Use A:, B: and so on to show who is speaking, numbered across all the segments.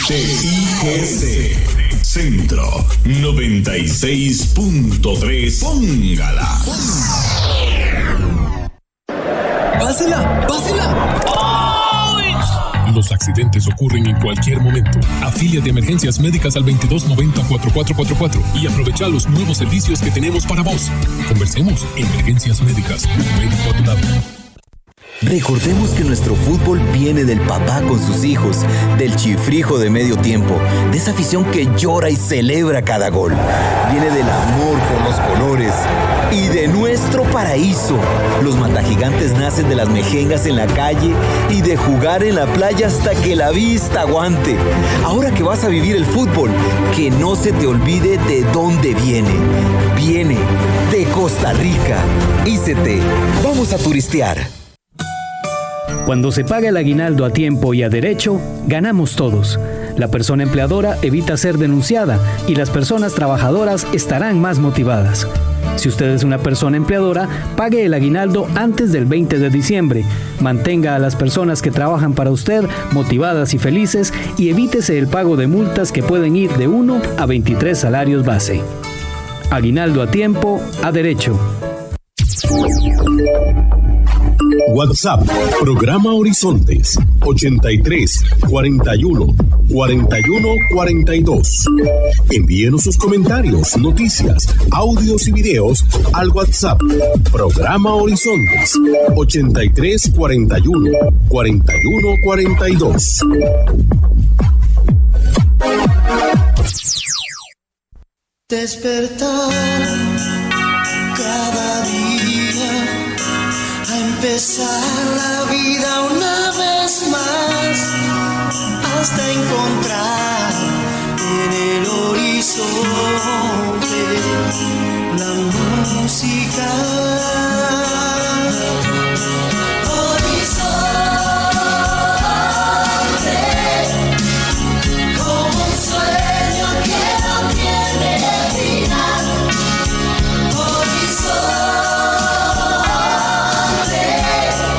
A: TIGC Centro 96.3. Póngala.
B: ¡Pásela!
C: Los accidentes ocurren en cualquier momento. Afilia de emergencias médicas al 2290-4444 y aprovecha los nuevos servicios que tenemos para vos. Conversemos. Emergencias médicas. Médico a tu lado.
D: Recordemos que nuestro fútbol viene del papá con sus hijos, del chifrijo de medio tiempo, de esa afición que llora y celebra cada gol. Viene del amor por los colores y de nuestro paraíso. Los matagigantes nacen de las mejengas en la calle y de jugar en la playa hasta que la vista aguante. Ahora que vas a vivir el fútbol, que no se te olvide de dónde viene. Viene de Costa Rica. ICT, vamos a turistear.
E: Cuando se paga el aguinaldo a tiempo y a derecho, ganamos todos. La persona empleadora evita ser denunciada y las personas trabajadoras estarán más motivadas. Si usted es una persona empleadora, pague el aguinaldo antes del 20 de diciembre. Mantenga a las personas que trabajan para usted motivadas y felices y evítese el pago de multas que pueden ir de 1 a 23 salarios base. Aguinaldo a tiempo, a derecho.
F: WhatsApp, programa Horizontes, 83 41 41 42. Envíenos sus comentarios, noticias, audios y videos al WhatsApp, programa Horizontes, 83 41 41 42.
G: Despertar cada día, empezar la vida una vez más, hasta encontrar en el horizonte la música. Horizonte, como un sueño que no tiene final. Horizonte,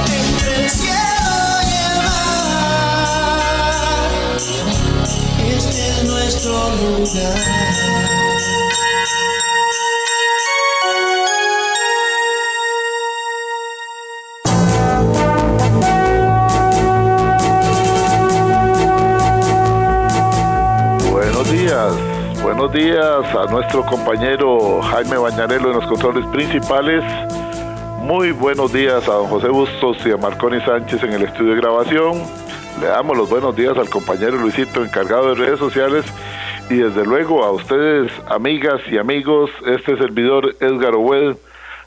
G: entre el cielo y el mar, este es nuestro lugar.
H: Buenos días a nuestro compañero Jaime Bañarello en los controles principales. Muy buenos días a don José Bustos y a Marconi Sánchez en el estudio de grabación. Le damos los buenos días al compañero Luisito, encargado de redes sociales. Y desde luego a ustedes, amigas y amigos, este servidor Edgar Owed,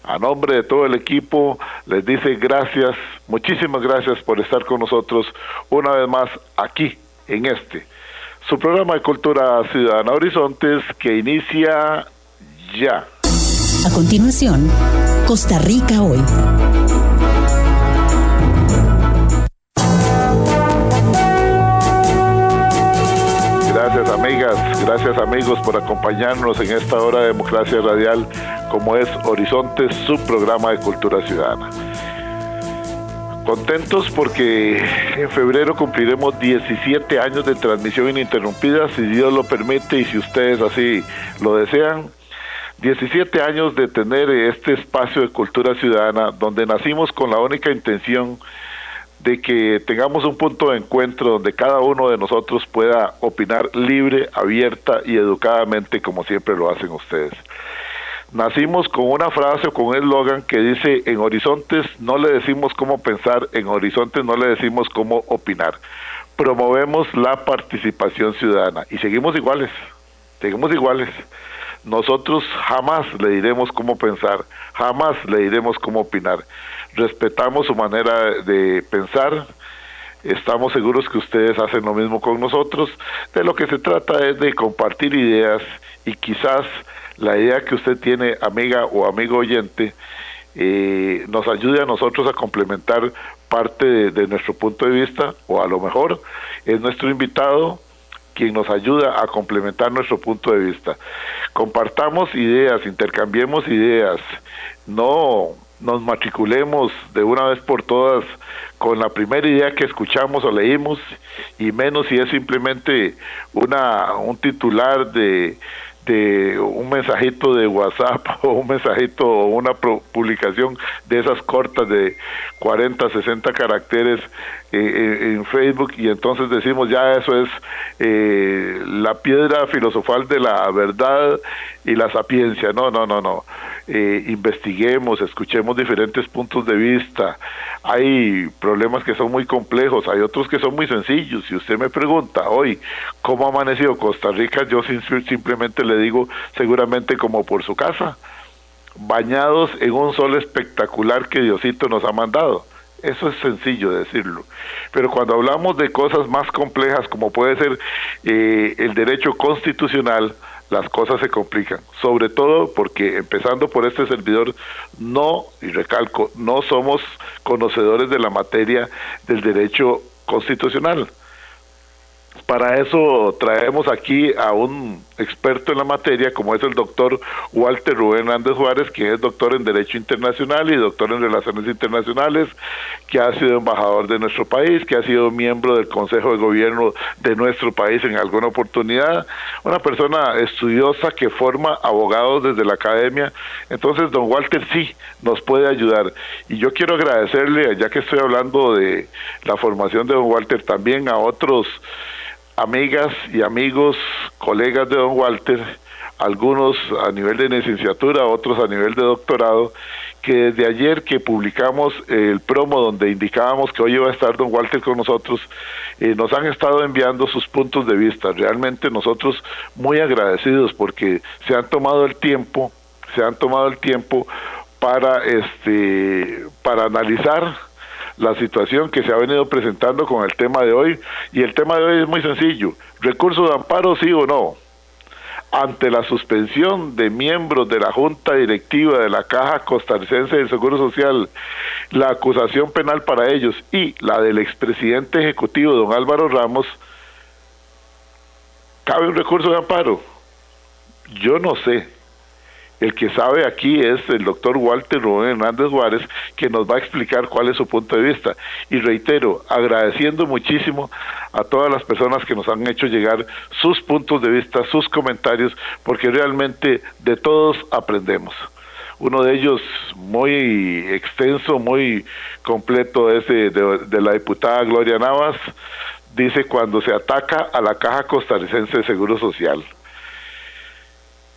H: a nombre de todo el equipo, les dice gracias, muchísimas gracias por estar con nosotros una vez más aquí en su programa de Cultura Ciudadana Horizontes, que inicia ya.
I: A continuación, Costa Rica Hoy.
H: Gracias amigas, gracias amigos por acompañarnos en esta hora de democracia radial como es Horizontes, su programa de Cultura Ciudadana. Contentos porque en febrero cumpliremos 17 años de transmisión ininterrumpida, si Dios lo permite y si ustedes así lo desean. 17 años de tener este espacio de cultura ciudadana donde nacimos con la única intención de que tengamos un punto de encuentro donde cada uno de nosotros pueda opinar libre, abierta y educadamente como siempre lo hacen ustedes. Nacimos con una frase o con un eslogan que dice: en Horizontes no le decimos cómo pensar, en Horizontes no le decimos cómo opinar. Promovemos la participación ciudadana y seguimos iguales. Nosotros jamás le diremos cómo pensar, jamás le diremos cómo opinar. Respetamos su manera de pensar, estamos seguros que ustedes hacen lo mismo con nosotros. De lo que se trata es de compartir ideas y quizás la idea que usted tiene, amiga o amigo oyente, nos ayude a nosotros a complementar parte de nuestro punto de vista, o a lo mejor es nuestro invitado quien nos ayuda a complementar nuestro punto de vista. Compartamos ideas, intercambiemos ideas, no nos matriculemos de una vez por todas con la primera idea que escuchamos o leímos, y menos si es simplemente un titular de un mensajito de WhatsApp o un mensajito o una publicación de esas cortas de 40, 60 caracteres en Facebook, y entonces decimos ya eso es la piedra filosofal de la verdad y la sapiencia. No. Investiguemos, escuchemos diferentes puntos de vista. Hay problemas que son muy complejos, hay otros que son muy sencillos. Si usted me pregunta hoy cómo ha amanecido Costa Rica, yo simplemente le digo, seguramente como por su casa, bañados en un sol espectacular que Diosito nos ha mandado. Eso es sencillo decirlo, pero cuando hablamos de cosas más complejas como puede ser el derecho constitucional, las cosas se complican, sobre todo porque, empezando por este servidor, y recalco, no somos conocedores de la materia del derecho constitucional. Para eso traemos aquí a un experto en la materia, como es el doctor Walter Rubén Hernández Juárez, que es doctor en Derecho Internacional y doctor en Relaciones Internacionales, que ha sido embajador de nuestro país, que ha sido miembro del Consejo de Gobierno de nuestro país en alguna oportunidad, una persona estudiosa que forma abogados desde la academia. Entonces, don Walter sí nos puede ayudar. Y yo quiero agradecerle, ya que estoy hablando de la formación de don Walter, también a otros amigas y amigos, colegas de don Walter, algunos a nivel de licenciatura, otros a nivel de doctorado, que desde ayer que publicamos el promo donde indicábamos que hoy iba a estar don Walter con nosotros, nos han estado enviando sus puntos de vista. Realmente nosotros muy agradecidos porque se han tomado el tiempo para analizar la situación que se ha venido presentando con el tema de hoy, y el tema de hoy es muy sencillo: recurso de amparo, sí o no. Ante la suspensión de miembros de la Junta Directiva de la Caja Costarricense del Seguro Social, la acusación penal para ellos y la del expresidente ejecutivo don Álvaro Ramos, ¿cabe un recurso de amparo? Yo no sé. El que sabe aquí es el doctor Walter Rubén Hernández Juárez, que nos va a explicar cuál es su punto de vista. Y reitero, agradeciendo muchísimo a todas las personas que nos han hecho llegar sus puntos de vista, sus comentarios, porque realmente de todos aprendemos. Uno de ellos muy extenso, muy completo, es de la diputada Gloria Navas. Dice: cuando se ataca a la Caja Costarricense de Seguro Social.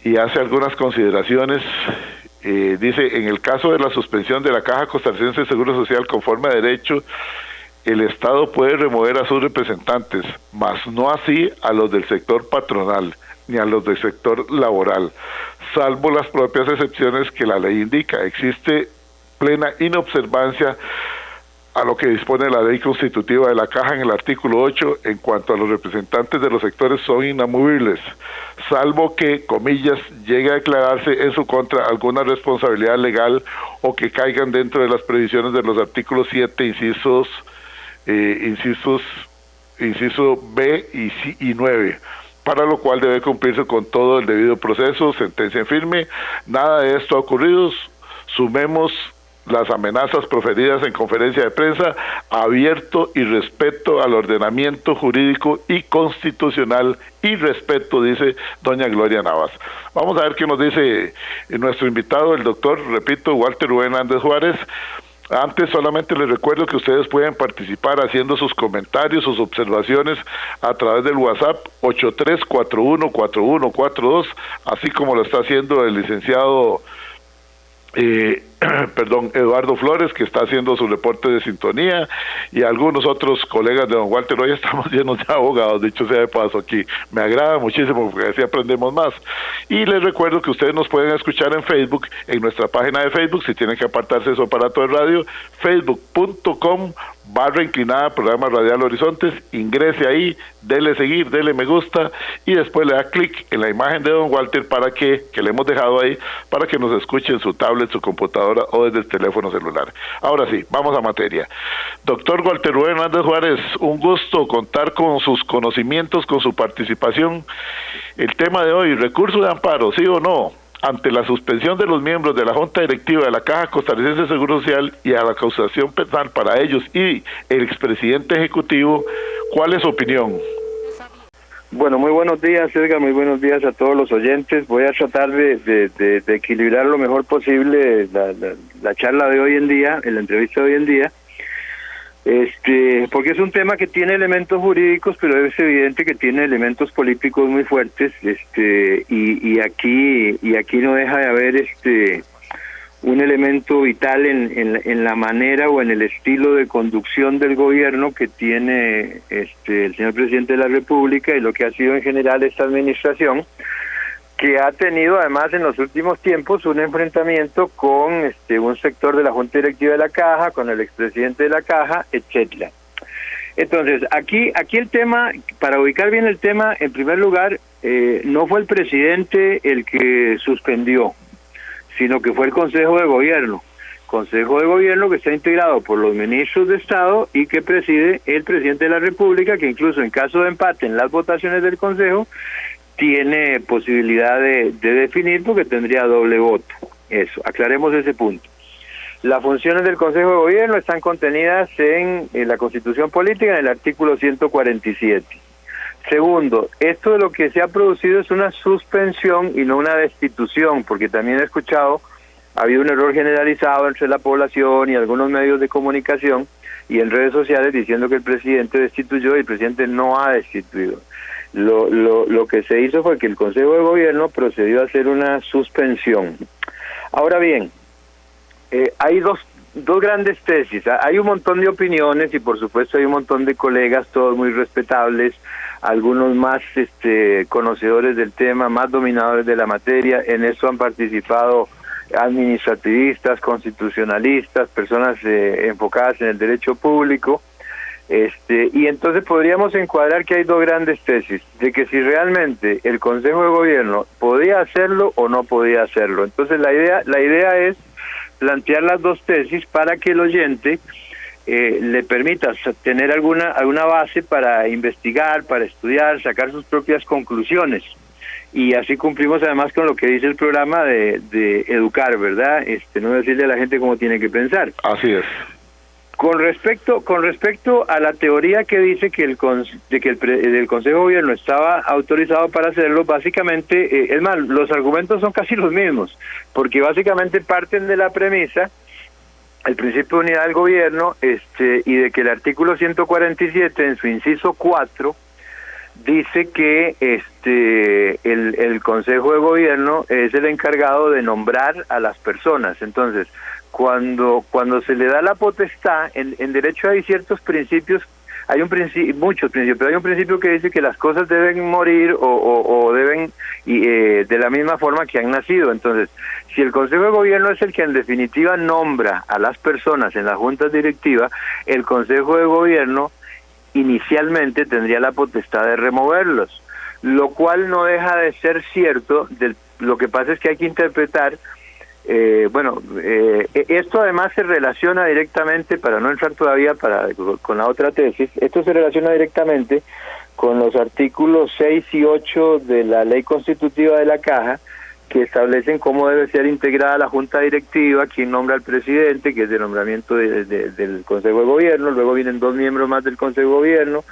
H: Y hace algunas consideraciones. Dice: en el caso de la suspensión de la Caja Costarricense de Seguro Social conforme a derecho, el Estado puede remover a sus representantes, mas no así a los del sector patronal ni a los del sector laboral, salvo las propias excepciones que la ley indica. Existe plena inobservancia a lo que dispone la ley constitutiva de la Caja en el artículo 8 en cuanto a los representantes de los sectores son inamovibles, salvo que, comillas, llegue a declararse en su contra alguna responsabilidad legal o que caigan dentro de las previsiones de los artículos 7, inciso B y 9, para lo cual debe cumplirse con todo el debido proceso, sentencia en firme. Nada de esto ha ocurrido. Sumemos las amenazas proferidas en conferencia de prensa, abierto y respeto al ordenamiento jurídico y constitucional, y respeto, dice doña Gloria Navas. Vamos a ver qué nos dice nuestro invitado, el doctor, repito, Walter Rubén Hernández Juárez. Antes, solamente les recuerdo que ustedes pueden participar haciendo sus comentarios, sus observaciones a través del WhatsApp 83414142, así como lo está haciendo el licenciado Eduardo Flores, que está haciendo su reporte de sintonía, y algunos otros colegas de don Walter. Hoy estamos llenos de abogados, dicho sea de paso, aquí me agrada muchísimo porque así aprendemos más. Y les recuerdo que ustedes nos pueden escuchar en Facebook, en nuestra página de Facebook, si tienen que apartarse de su aparato de radio, facebook.com/programa Radial Horizontes. Ingrese ahí, dele seguir, dele me gusta, y después le da clic en la imagen de don Walter para que le hemos dejado ahí, para que nos escuche en su tablet, su computadora o desde el teléfono celular. Ahora sí, vamos a materia. Doctor Walter Rubén Hernández Juárez, un gusto contar con sus conocimientos, con su participación. El tema de hoy: recurso de amparo, ¿sí o no? ante la suspensión de los miembros de la Junta Directiva de la Caja Costarricense de Seguro Social y a la acusación penal para ellos y el expresidente ejecutivo, ¿cuál es su opinión?
J: Bueno, muy buenos días, Edgar, muy buenos días a todos los oyentes. Voy a tratar de equilibrar lo mejor posible la charla de hoy en día, la entrevista de hoy en día, porque es un tema que tiene elementos jurídicos, pero es evidente que tiene elementos políticos muy fuertes, y aquí no deja de haber un elemento vital en la manera o en el estilo de conducción del gobierno que tiene el señor presidente de la República y lo que ha sido en general esta administración, que ha tenido además en los últimos tiempos un enfrentamiento con un sector de la Junta Directiva de la Caja, con el expresidente de la Caja, etcétera. Entonces, aquí el tema, para ubicar bien el tema, en primer lugar, no fue el presidente el que suspendió, sino que fue el Consejo de Gobierno que está integrado por los ministros de Estado y que preside el presidente de la República, que incluso en caso de empate en las votaciones del Consejo, tiene posibilidad de definir porque tendría doble voto. Eso, aclaremos ese punto. Las funciones del Consejo de Gobierno están contenidas en la Constitución Política, en el artículo 147. Segundo, esto de lo que se ha producido es una suspensión y no una destitución, porque también he escuchado, ha habido un error generalizado entre la población y algunos medios de comunicación y en redes sociales diciendo que el presidente destituyó y el presidente no ha destituido. Lo que se hizo fue que el Consejo de Gobierno procedió a hacer una suspensión. Ahora bien, hay dos grandes tesis. Hay un montón de opiniones y por supuesto hay un montón de colegas, todos muy respetables, algunos más conocedores del tema, más dominadores de la materia. En eso han participado administrativistas, constitucionalistas, personas enfocadas en el derecho público, y entonces podríamos encuadrar que hay dos grandes tesis, de que si realmente el Consejo de Gobierno podía hacerlo o no podía hacerlo. Entonces la idea es plantear las dos tesis para que el oyente le permita tener alguna base para investigar, para estudiar, sacar sus propias conclusiones. Y así cumplimos además con lo que dice el programa de educar, ¿verdad? No decirle a la gente cómo tiene que pensar.
H: Así es.
J: Con respecto a la teoría que dice que el Consejo de Gobierno estaba autorizado para hacerlo, básicamente, es más, los argumentos son casi los mismos, porque básicamente parten de la premisa, el principio de unidad del gobierno, y de que el artículo 147 en su inciso 4 dice que el Consejo de Gobierno es el encargado de nombrar a las personas. Entonces, cuando se le da la potestad, en derecho hay ciertos principios, muchos principios, pero hay un principio que dice que las cosas deben morir o deben de la misma forma que han nacido. Entonces, si el Consejo de Gobierno es el que en definitiva nombra a las personas en la Junta Directiva, el Consejo de Gobierno inicialmente tendría la potestad de removerlos, lo cual no deja de ser cierto. Lo que pasa es que hay que interpretar, esto además se relaciona directamente, para no entrar todavía con la otra tesis, esto se relaciona directamente con los artículos 6 y 8 de la Ley Constitutiva de la Caja, que establecen cómo debe ser integrada la Junta Directiva, quién nombra al presidente, que es de nombramiento del Consejo de Gobierno, luego vienen 2 miembros más del Consejo de Gobierno,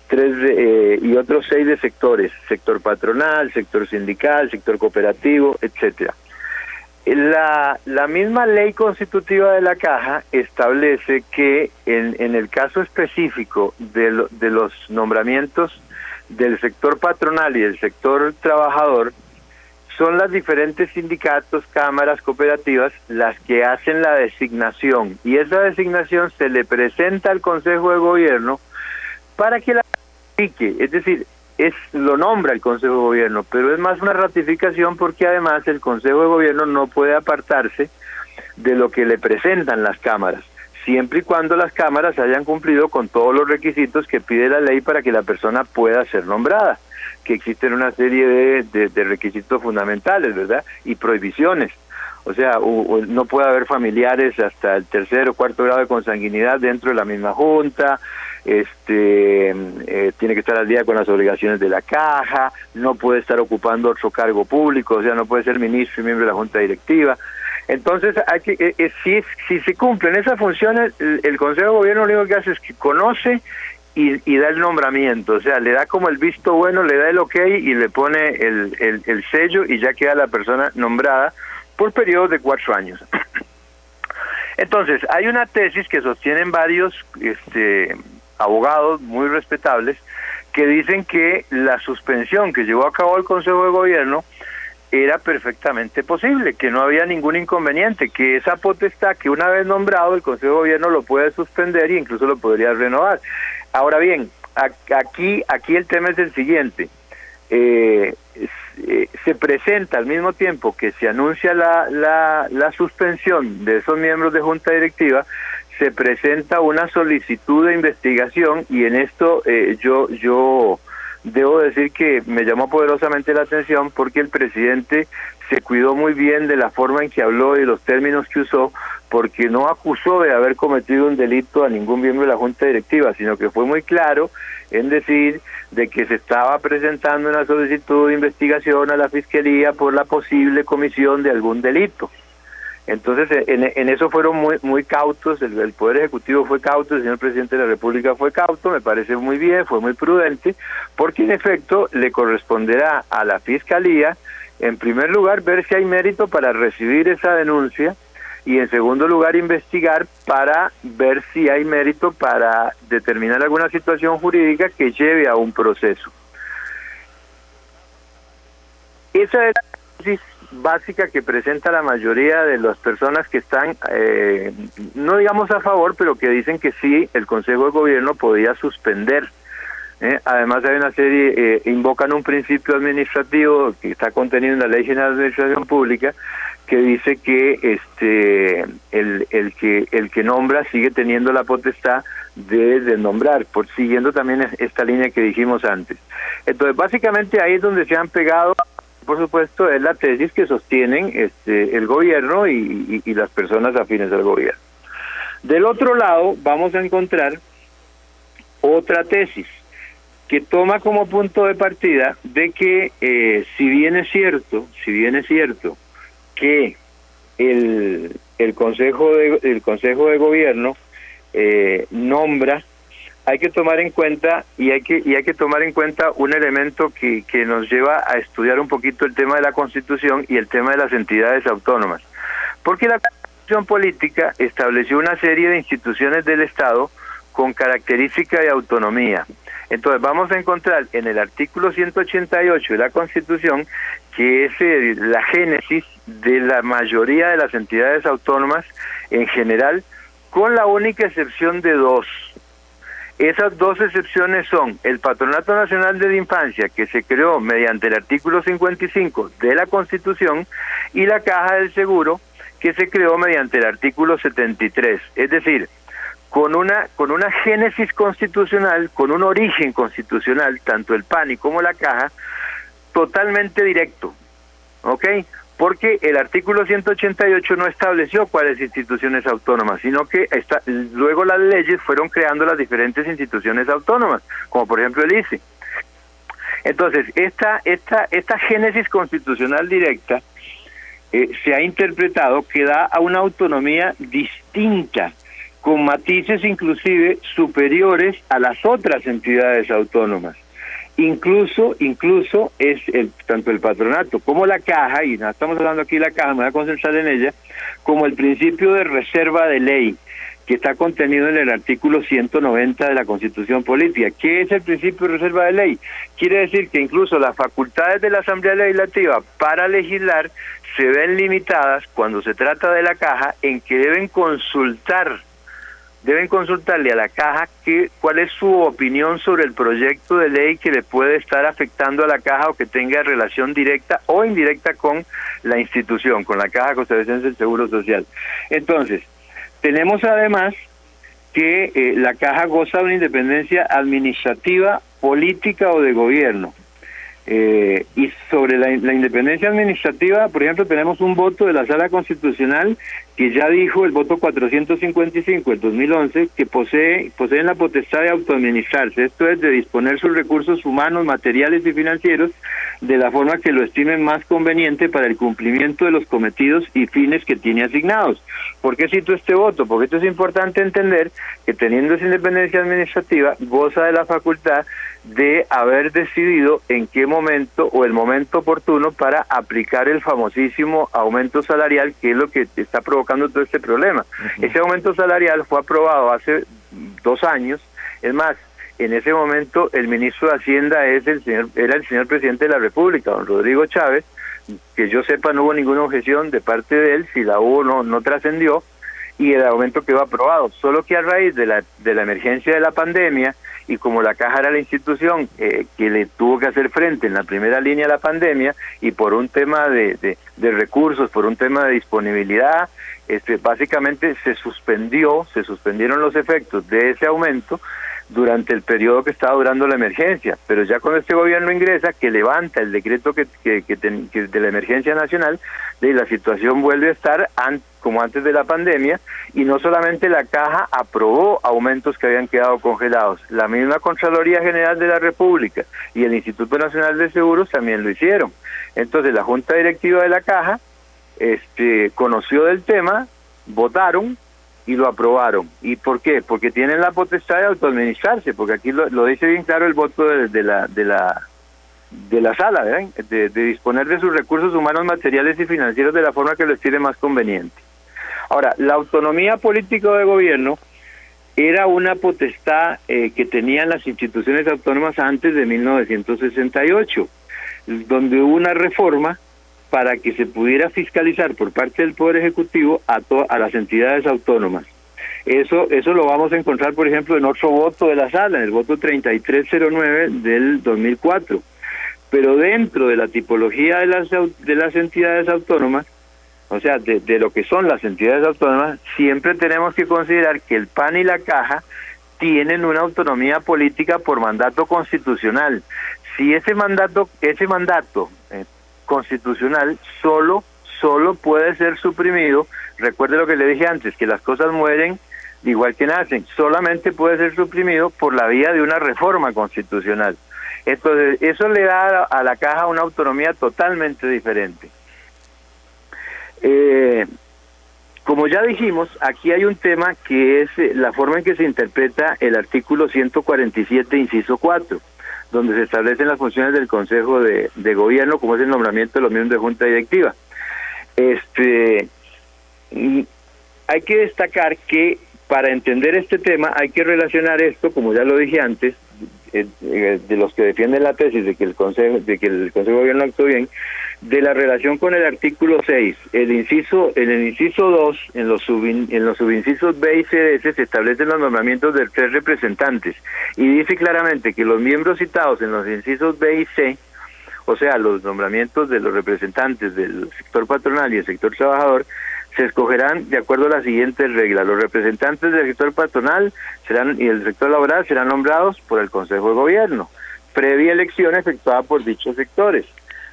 J: 3 y otros 6 de sectores, sector patronal, sector sindical, sector cooperativo, etcétera. La misma Ley Constitutiva de la Caja establece que en el caso específico de los nombramientos del sector patronal y del sector trabajador, son las diferentes sindicatos, cámaras, cooperativas las que hacen la designación, y esa designación se le presenta al Consejo de Gobierno para que la ratifique. Es decir, lo nombra el Consejo de Gobierno, pero es más una ratificación porque además el Consejo de Gobierno no puede apartarse de lo que le presentan las cámaras, siempre y cuando las cámaras hayan cumplido con todos los requisitos que pide la ley para que la persona pueda ser nombrada, que existen una serie de requisitos fundamentales, ¿verdad? Y prohibiciones. O sea, no puede haber familiares hasta el 3º o 4º grado de consanguinidad dentro de la misma junta. Tiene que estar al día con las obligaciones de la caja, no puede estar ocupando otro cargo público, o sea, no puede ser ministro y miembro de la junta directiva. Entonces, si se cumplen esas funciones, el Consejo de Gobierno lo único que hace es que conoce y da el nombramiento, o sea, le da como el visto bueno, le da el ok y le pone el sello y ya queda la persona nombrada por periodos de 4 años. Entonces, hay una tesis que sostienen varios abogados muy respetables que dicen que la suspensión que llevó a cabo el Consejo de Gobierno era perfectamente posible, que no había ningún inconveniente, que esa potestad que una vez nombrado el Consejo de Gobierno lo puede suspender e incluso lo podría renovar. Ahora bien, aquí el tema es el siguiente. Se presenta al mismo tiempo que se anuncia la suspensión de esos miembros de junta directiva, se presenta una solicitud de investigación y en esto yo debo decir que me llamó poderosamente la atención porque el presidente se cuidó muy bien de la forma en que habló y los términos que usó, porque no acusó de haber cometido un delito a ningún miembro de la junta directiva, sino que fue muy claro en decir de que se estaba presentando una solicitud de investigación a la Fiscalía por la posible comisión de algún delito. Entonces, en eso fueron muy cautos, el Poder Ejecutivo fue cauto, el señor Presidente de la República fue cauto, me parece muy bien, fue muy prudente, porque en efecto le corresponderá a la Fiscalía, en primer lugar, ver si hay mérito para recibir esa denuncia, y en segundo lugar, investigar para ver si hay mérito para determinar alguna situación jurídica que lleve a un proceso. Esa es la tesis básica que presenta la mayoría de las personas que están, no digamos a favor, pero que dicen que sí, el Consejo de Gobierno podía suspender. Además hay una serie, invocan un principio administrativo que está contenido en la Ley General de Administración Pública, que dice que el que nombra sigue teniendo la potestad de nombrar, siguiendo también esta línea que dijimos antes. Entonces, básicamente ahí es donde se han pegado. Por supuesto, es la tesis que sostienen el gobierno y las personas afines al gobierno. Del otro lado, vamos a encontrar otra tesis que toma como punto de partida de que si bien es cierto que el Consejo de Gobierno nombra, hay que tomar en cuenta un elemento que nos lleva a estudiar un poquito el tema de la Constitución y el tema de las entidades autónomas. Porque la Constitución política estableció una serie de instituciones del Estado con característica de autonomía. Entonces vamos a encontrar en el artículo 188 de la Constitución que es la génesis de la mayoría de las entidades autónomas en general, con la única excepción de 2. Esas 2 excepciones son el Patronato Nacional de la Infancia, que se creó mediante el artículo 55 de la Constitución, y la Caja del Seguro, que se creó mediante el artículo 73. Es decir, con una génesis constitucional, con un origen constitucional, tanto el PANI como la Caja, totalmente directo, ¿ok? Porque el artículo 188 no estableció cuáles instituciones autónomas, sino que luego las leyes fueron creando las diferentes instituciones autónomas, como por ejemplo el ICE. Entonces, esta génesis constitucional directa se ha interpretado que da a una autonomía distinta, con matices inclusive superiores a las otras entidades autónomas. Incluso es tanto el patronato como la Caja, y no estamos hablando aquí de la Caja, me voy a concentrar en ella, como el principio de reserva de ley, que está contenido en el artículo 190 de la Constitución Política. ¿Qué es el principio de reserva de ley? Quiere decir que incluso las facultades de la Asamblea Legislativa para legislar se ven limitadas cuando se trata de la Caja, en que deben consultarle a la Caja cuál es su opinión sobre el proyecto de ley que le puede estar afectando a la Caja o que tenga relación directa o indirecta con la institución, con la Caja Costarricense del Seguro Social. Entonces, tenemos además que la Caja goza de una independencia administrativa, política o de gobierno. Y sobre la independencia administrativa, por ejemplo, tenemos un voto de la Sala Constitucional que ya dijo, el voto 455 del 2011, que poseen la potestad de autoadministrarse, esto es, de disponer sus recursos humanos, materiales y financieros de la forma que lo estimen más conveniente para el cumplimiento de los cometidos y fines que tiene asignados. ¿Por qué cito este voto? Porque esto es importante entender que teniendo esa independencia administrativa, goza de la facultad de haber decidido en qué momento o el momento oportuno para aplicar el famosísimo aumento salarial, que es lo que está provocando todo este problema. Ese aumento salarial fue aprobado hace 2 años, es más, en ese momento el ministro de Hacienda era el señor presidente de la República, don Rodrigo Chávez, que yo sepa no hubo ninguna objeción de parte de él, si la hubo no trascendió, y el aumento quedó aprobado, solo que a raíz de la emergencia de la pandemia, y como la Caja era la institución que le tuvo que hacer frente en la primera línea a la pandemia, y por un tema de recursos, por un tema de disponibilidad, básicamente se suspendieron los efectos de ese aumento durante el periodo que estaba durando la emergencia, pero ya cuando este gobierno ingresa, que levanta el decreto que de la emergencia nacional, la situación vuelve a estar como antes de la pandemia, y no solamente la Caja aprobó aumentos que habían quedado congelados, la misma Contraloría General de la República y el Instituto Nacional de Seguros también lo hicieron. Entonces la Junta Directiva de la Caja conoció del tema, votaron y lo aprobaron. ¿Y por qué? Porque tienen la potestad de autoadministrarse, porque aquí lo dice bien claro el voto de la sala, ¿verdad? De disponer de sus recursos humanos, materiales y financieros de la forma que lo estime más conveniente. Ahora, la autonomía política de gobierno era una potestad que tenían las instituciones autónomas antes de 1968, donde hubo una reforma para que se pudiera fiscalizar por parte del Poder Ejecutivo a las entidades autónomas. Eso lo vamos a encontrar, por ejemplo, en otro voto de la sala, en el voto 3309 del 2004. Pero dentro de la tipología de las entidades autónomas, o sea, de lo que son las entidades autónomas, siempre tenemos que considerar que el PAN y la Caja tienen una autonomía política por mandato constitucional. Si ese mandato constitucional solo puede ser suprimido, recuerde lo que le dije antes, que las cosas mueren igual que nacen, solamente puede ser suprimido por la vía de una reforma constitucional. Entonces, eso le da a la Caja una autonomía totalmente diferente. Como ya dijimos, aquí hay un tema que es la forma en que se interpreta el artículo 147, inciso 4, donde se establecen las funciones del Consejo de Gobierno, como es el nombramiento de los miembros de Junta Directiva. Hay que destacar que para entender este tema hay que relacionar esto, como ya lo dije antes, de los que defienden la tesis de que el Consejo de Gobierno actuó bien, de la relación con el artículo 6, en el inciso 2, en los subincisos B y C de ese se establecen los nombramientos de 3 representantes, y dice claramente que los miembros citados en los incisos B y C, o sea, los nombramientos de los representantes del sector patronal y el sector trabajador, se escogerán de acuerdo a las siguientes reglas. Los representantes del sector patronal y el sector laboral serán nombrados por el Consejo de Gobierno, previa elección efectuada por dichos sectores,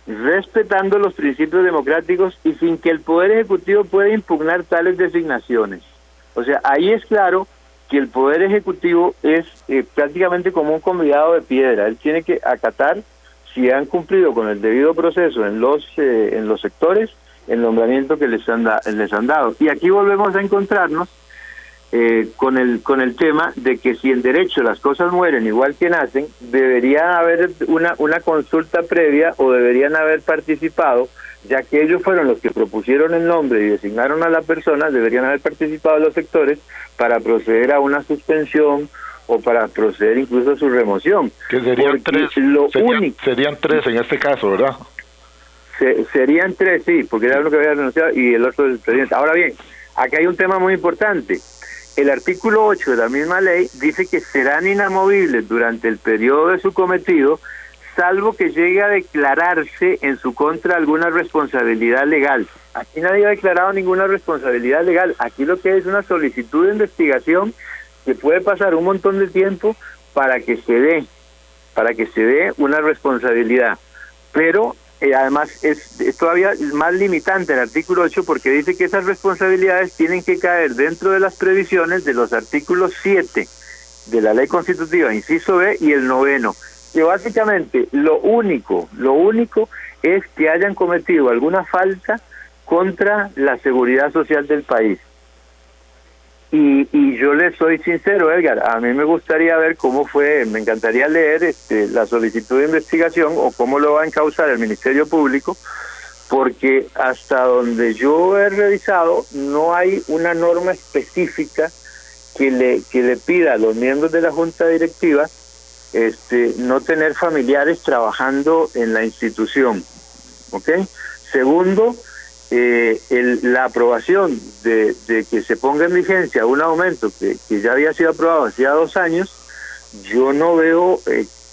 J: respetando los principios democráticos y sin que el Poder Ejecutivo pueda impugnar tales designaciones. O sea, ahí es claro que el Poder Ejecutivo es prácticamente como un convidado de piedra. Él tiene que acatar, si han cumplido con el debido proceso en los sectores, el nombramiento que les han dado. Y aquí volvemos a encontrarnos con el tema de que si en derecho las cosas mueren igual que nacen, debería haber una consulta previa o deberían haber participado, ya que ellos fueron los que propusieron el nombre y designaron a la persona, deberían haber participado los sectores para proceder a una suspensión o para proceder incluso a su remoción.
H: Que serían 3, serían 3 en este caso, ¿verdad?
J: Serían 3, sí, porque era uno que había renunciado y el otro del presidente. Ahora bien, aquí hay un tema muy importante. El artículo 8 de la misma ley dice que serán inamovibles durante el periodo de su cometido, salvo que llegue a declararse en su contra alguna responsabilidad legal. Aquí nadie ha declarado ninguna responsabilidad legal. Aquí lo que es una solicitud de investigación que puede pasar un montón de tiempo para que se dé una responsabilidad. pero además es todavía más limitante el artículo 8 porque dice que esas responsabilidades tienen que caer dentro de las previsiones de los artículos 7 de la ley constitutiva, inciso B, y el 9º, que básicamente lo único es que hayan cometido alguna falta contra la seguridad social del país. Y yo le soy sincero, Edgar, a mí me gustaría ver cómo fue, me encantaría leer la solicitud de investigación o cómo lo va a encauzar el Ministerio Público, porque hasta donde yo he revisado no hay una norma específica que le pida a los miembros de la Junta Directiva no tener familiares trabajando en la institución, ¿ok? Segundo, la aprobación de que se ponga en vigencia un aumento que ya había sido aprobado hacía 2 años, yo no veo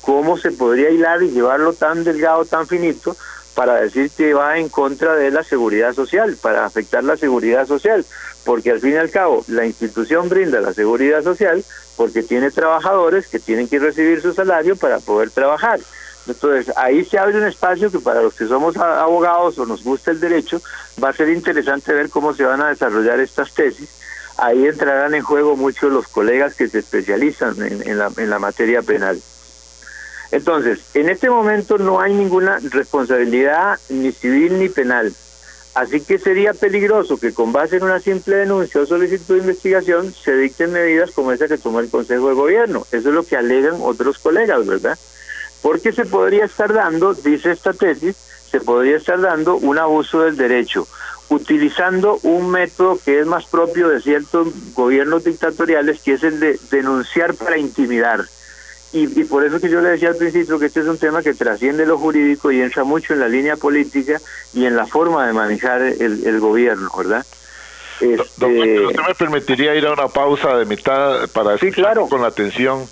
J: cómo se podría hilar y llevarlo tan delgado, tan finito, para decir que va en contra de la seguridad social, para afectar la seguridad social, porque al fin y al cabo la institución brinda la seguridad social porque tiene trabajadores que tienen que recibir su salario para poder trabajar. Entonces, ahí se abre un espacio que para los que somos abogados o nos gusta el derecho, va a ser interesante ver cómo se van a desarrollar estas tesis. Ahí entrarán en juego muchos los colegas que se especializan en la materia penal. Entonces, en este momento no hay ninguna responsabilidad ni civil ni penal. Así que sería peligroso que con base en una simple denuncia o solicitud de investigación se dicten medidas como esa que tomó el Consejo de Gobierno. Eso es lo que alegan otros colegas, ¿verdad? Porque se podría estar dando, dice esta tesis, se podría estar dando un abuso del derecho, utilizando un método que es más propio de ciertos gobiernos dictatoriales, que es el de denunciar para intimidar. Y por eso que yo le decía al principio que este es un tema que trasciende lo jurídico y entra mucho en la línea política y en la forma de manejar el gobierno, ¿verdad?
H: ¿Usted me permitiría ir a una pausa de mitad para escuchar claro, con atención?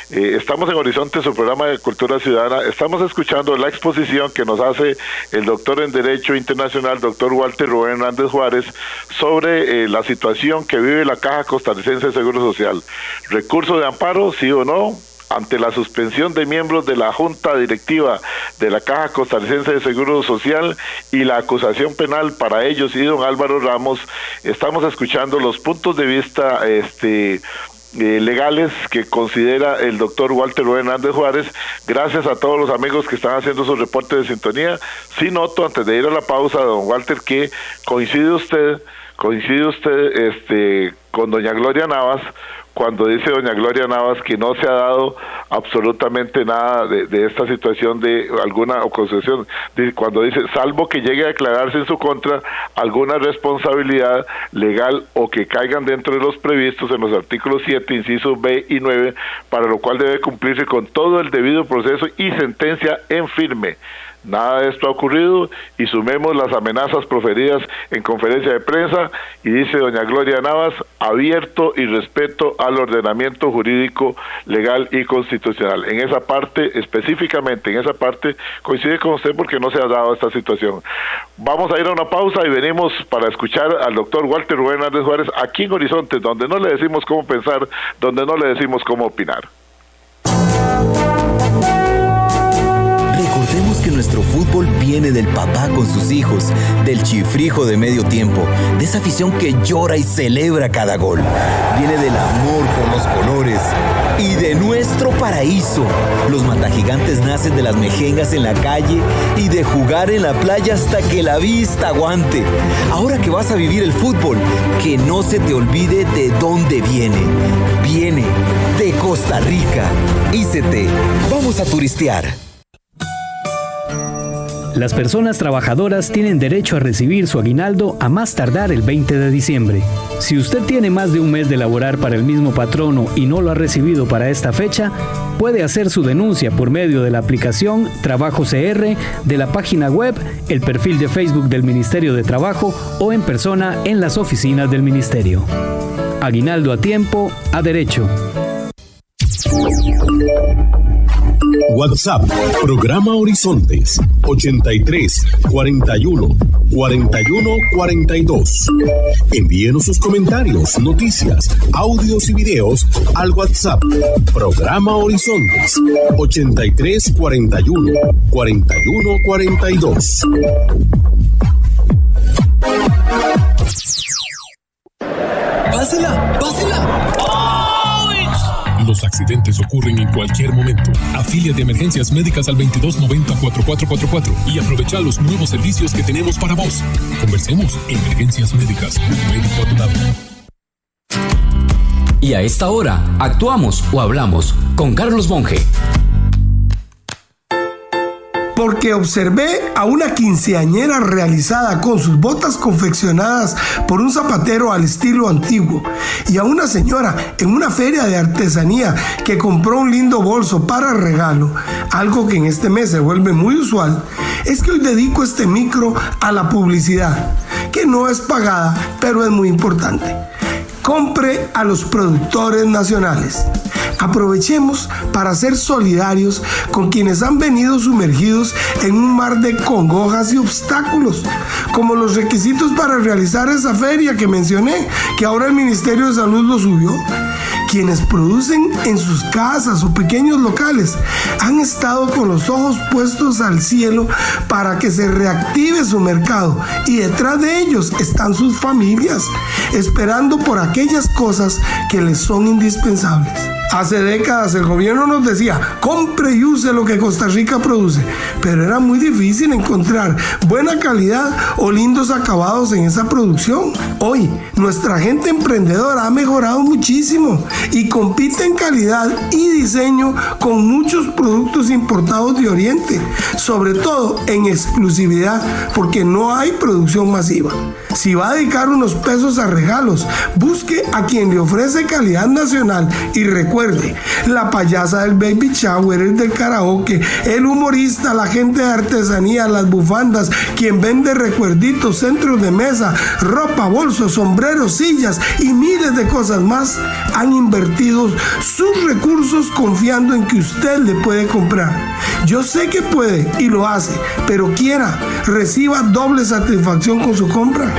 H: Estamos en Horizonte, su programa de Cultura Ciudadana. Estamos escuchando la exposición que nos hace el doctor en Derecho Internacional, doctor Walter Rubén Hernández Juárez, sobre la situación que vive la Caja Costarricense de Seguro Social. ¿Recurso de amparo, sí o no? Ante la suspensión de miembros de la Junta Directiva de la Caja Costarricense de Seguro Social y la acusación penal para ellos y don Álvaro Ramos, estamos escuchando los puntos de vista legales que considera el doctor Walter Rubén Hernández Juárez. Gracias a todos los amigos que están haciendo sus reportes de sintonía. Sí noto, antes de ir a la pausa, don Walter, que coincide usted con doña Gloria Navas, cuando dice doña Gloria Navas que no se ha dado absolutamente nada de esta situación de alguna acusación, cuando dice, salvo que llegue a declararse en su contra alguna responsabilidad legal o que caigan dentro de los previstos en los artículos 7, incisos B y 9, para lo cual debe cumplirse con todo el debido proceso y sentencia en firme. Nada de esto ha ocurrido y sumemos las amenazas proferidas en conferencia de prensa y dice doña Gloria Navas, abierto y respeto al ordenamiento jurídico, legal y constitucional. En esa parte, específicamente en esa parte, coincide con usted porque no se ha dado esta situación. Vamos a ir a una pausa y venimos para escuchar al doctor Walter Rubén Hernández Juárez aquí en Horizonte, donde no le decimos cómo pensar, donde no le decimos cómo opinar.
D: Recordemos que nuestro fútbol viene del papá con sus hijos, del chifrijo de medio tiempo, de esa afición que llora y celebra cada gol. Viene del amor por los colores y de nuestro paraíso. Los matagigantes nacen de las mejengas en la calle y de jugar en la playa hasta que la vista aguante. Ahora que vas a vivir el fútbol, que no se te olvide de dónde viene. Viene de Costa Rica. ICT, vamos a turistear.
E: Las personas trabajadoras tienen derecho a recibir su aguinaldo a más tardar el 20 de diciembre. Si usted tiene más de un mes de laborar para el mismo patrono y no lo ha recibido para esta fecha, puede hacer su denuncia por medio de la aplicación Trabajo CR, de la página web, el perfil de Facebook del Ministerio de Trabajo o en persona en las oficinas del Ministerio. Aguinaldo a tiempo, a derecho.
F: WhatsApp, programa Horizontes, 83 41 41 42. Envíenos sus comentarios, noticias, audios y videos al WhatsApp, programa Horizontes, 83 41 41 42.
B: ¡Pásela! ¡Pásela!
C: Los accidentes ocurren en cualquier momento. Afíliate a Emergencias Médicas al 2290-4444 y aprovecha los nuevos servicios que tenemos para vos. Conversemos. Emergencias Médicas. Un médico a tu lado.
K: Y a esta hora, actuamos o hablamos con Carlos Monge.
L: Porque observé a una quinceañera realizada con sus botas confeccionadas por un zapatero al estilo antiguo y a una señora en una feria de artesanía que compró un lindo bolso para regalo. Algo que en este mes se vuelve muy usual es que hoy dedico este micro a la publicidad, que no es pagada, pero es muy importante. Compre a los productores nacionales. Aprovechemos para ser solidarios con quienes han venido sumergidos en un mar de congojas y obstáculos, como los requisitos para realizar esa feria que mencioné, que ahora el Ministerio de Salud lo subió. Quienes producen en sus casas o pequeños locales han estado con los ojos puestos al cielo para que se reactive su mercado, y detrás de ellos están sus familias, esperando por aquellas cosas que les son indispensables. Hace décadas el gobierno nos decía: compre y use lo que Costa Rica produce, pero era muy difícil encontrar buena calidad o lindos acabados en esa producción. Hoy nuestra gente emprendedora ha mejorado muchísimo y compite en calidad y diseño con muchos productos importados de Oriente, sobre todo en exclusividad, porque no hay producción masiva. Si va a dedicar unos pesos a regalos, busque a quien le ofrece calidad nacional y recuerde: la payasa del baby shower, el del karaoke, el humorista, la gente de artesanía, las bufandas, quien vende recuerditos, centros de mesa, ropa, bolsos, sombreros, sillas y miles de cosas más, han invertido sus recursos confiando en que usted le puede comprar. Yo sé que puede y lo hace, pero reciba doble satisfacción con su compra.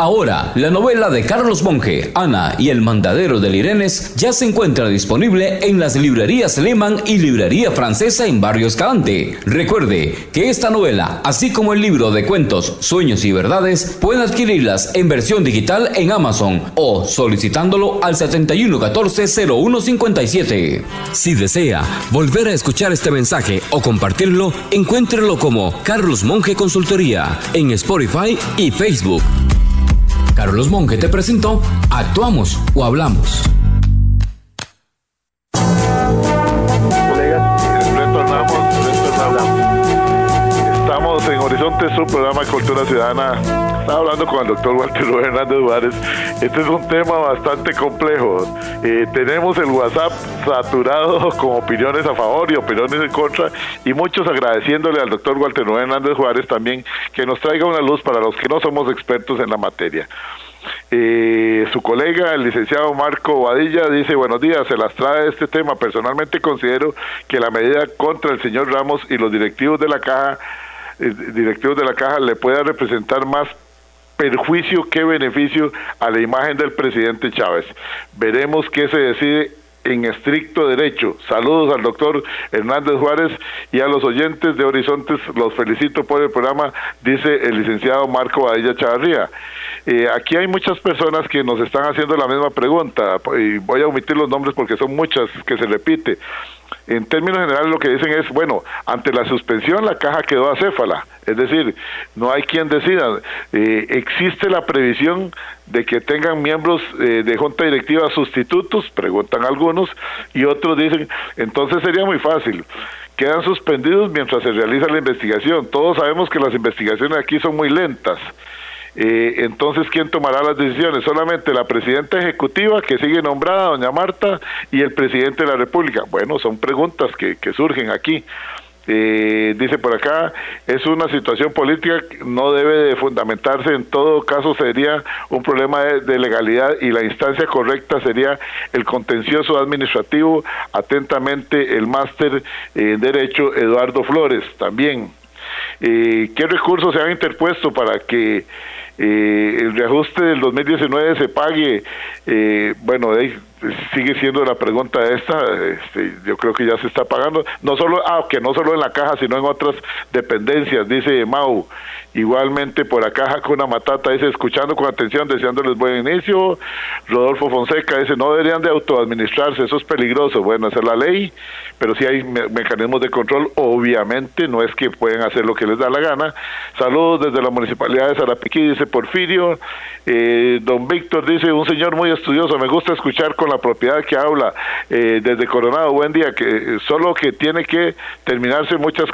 K: Ahora, la novela de Carlos Monge, Ana y el mandadero del Irenes, ya se encuentra disponible en las librerías Lehmann y Librería Francesa en Barrio Escalante. Recuerde que esta novela, así como el libro de cuentos Sueños y Verdades, pueden adquirirlas en versión digital en Amazon o solicitándolo al 7114-0157. Si desea volver a escuchar este mensaje o compartirlo, encuéntrelo como Carlos Monge Consultoría en Spotify y Facebook. Carlos Monge te presentó Actuamos o Hablamos.
H: Colegas, retornamos. Estamos en Horizonte, su programa de Cultura Ciudadana. Estaba hablando con el doctor Walter Hernández Juárez. Este es un tema bastante complejo. Tenemos el WhatsApp saturado con opiniones a favor y opiniones en contra, y muchos agradeciéndole al doctor Walter Hernández Juárez también que nos traiga una luz para los que no somos expertos en la materia. Su colega, el licenciado Marco Badilla, dice: buenos días, se las trae este tema. Personalmente considero que la medida contra el señor Ramos y los directivos de la caja le pueda representar más perjuicio que beneficio a la imagen del presidente Chávez. Veremos qué se decide en estricto derecho. Saludos al doctor Hernández Juárez y a los oyentes de Horizontes. Los felicito por el programa, dice el licenciado Marco Badilla Chavarría. Aquí hay muchas personas que nos están haciendo la misma pregunta, y voy a omitir los nombres porque son muchas que se repite. En términos generales lo que dicen es: bueno, ante la suspensión la caja quedó acéfala, es decir, no hay quien decida. ¿Existe la previsión de que tengan miembros de junta directiva sustitutos? Preguntan algunos, y otros dicen: entonces sería muy fácil, quedan suspendidos mientras se realiza la investigación. Todos sabemos que las investigaciones aquí son muy lentas. Entonces, ¿quién tomará las decisiones? Solamente la presidenta ejecutiva, que sigue nombrada, doña Marta, y el presidente de la República. Bueno, son preguntas que surgen aquí. Dice por acá, es una situación política, no debe de fundamentarse, en todo caso sería un problema de legalidad y la instancia correcta sería el contencioso administrativo. Atentamente, el máster en Derecho Eduardo Flores. También, ¿qué recursos se han interpuesto para que el reajuste del 2019 se pague? Bueno, sigue siendo la pregunta esta. Yo creo que ya se está pagando, no solo en la caja, sino en otras dependencias, dice Mau. Igualmente por acá Hakuna Matata dice, escuchando con atención, deseándoles buen inicio. Rodolfo Fonseca dice, no deberían de autoadministrarse, eso es peligroso. Bueno, esa es la ley, pero sí hay mecanismos de control, obviamente, no es que pueden hacer lo que les da la gana. Saludos desde la Municipalidad de Sarapiquí, dice Porfirio. Don Víctor dice, un señor muy estudioso, me gusta escuchar con la propiedad que habla, desde Coronado, buen día, que solo que tiene que determinarse muchas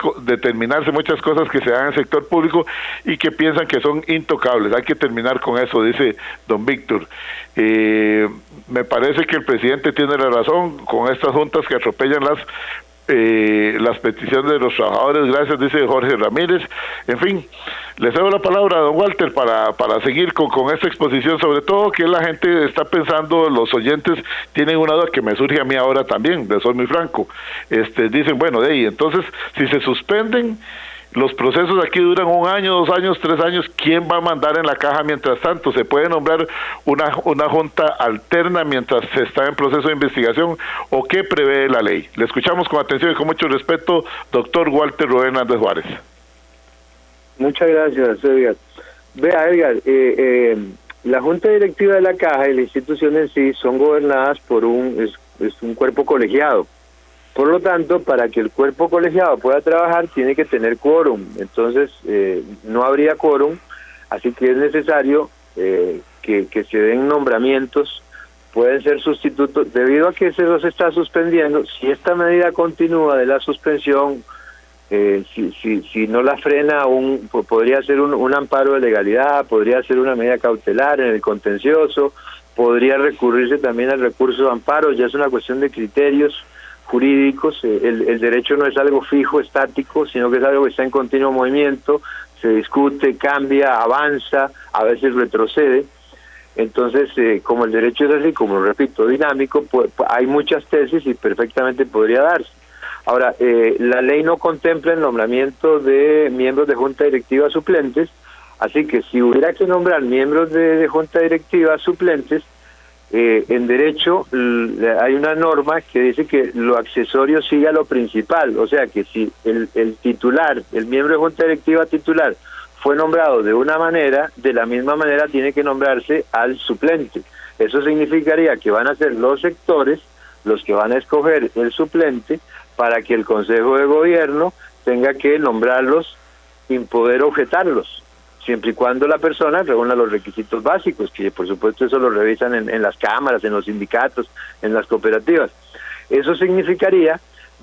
H: cosas que se dan en el sector público y que piensan que son intocables. Hay que terminar con eso, dice don Víctor. Me parece que el presidente tiene la razón con estas juntas que atropellan las peticiones de los trabajadores. Gracias, dice Jorge Ramírez. En fin, le cedo la palabra a don Walter para seguir con esta exposición, sobre todo que la gente está pensando, los oyentes tienen una duda que me surge a mí ahora también, de soy muy franco. Dicen, bueno, entonces, si se suspenden los procesos aquí duran 1 año, 2 años, 3 años, ¿quién va a mandar en la caja mientras tanto? ¿Se puede nombrar una junta alterna mientras se está en proceso de investigación o qué prevé la ley? Le escuchamos con atención y con mucho respeto, doctor Walter Rubén Hernández Juárez.
J: Muchas gracias, Edgar. Vea, Edgar, la junta directiva de la caja y la institución en sí son gobernadas por un cuerpo colegiado. Por lo tanto, para que el cuerpo colegiado pueda trabajar, tiene que tener quórum. Entonces, no habría quórum, así que es necesario que se den nombramientos, pueden ser sustitutos. Debido a que se los está suspendiendo, si esta medida continúa de la suspensión, si no la frena, podría ser un amparo de legalidad, podría ser una medida cautelar en el contencioso, podría recurrirse también al recurso de amparo, ya es una cuestión de criterios jurídicos. El derecho no es algo fijo, estático, sino que es algo que está en continuo movimiento, se discute, cambia, avanza, a veces retrocede. Entonces, como el derecho es así, como repito, dinámico, pues, hay muchas tesis y perfectamente podría darse. Ahora, la ley no contempla el nombramiento de miembros de junta directiva suplentes, así que si hubiera que nombrar miembros de junta directiva suplentes, en derecho hay una norma que dice que lo accesorio sigue a lo principal, o sea que si el titular, el miembro de junta directiva titular fue nombrado de una manera, de la misma manera tiene que nombrarse al suplente. Eso significaría que van a ser los sectores los que van a escoger el suplente para que el Consejo de Gobierno tenga que nombrarlos sin poder objetarlos, siempre y cuando la persona reúna los requisitos básicos, que por supuesto eso lo revisan en las cámaras, en los sindicatos, en las cooperativas. Eso significaría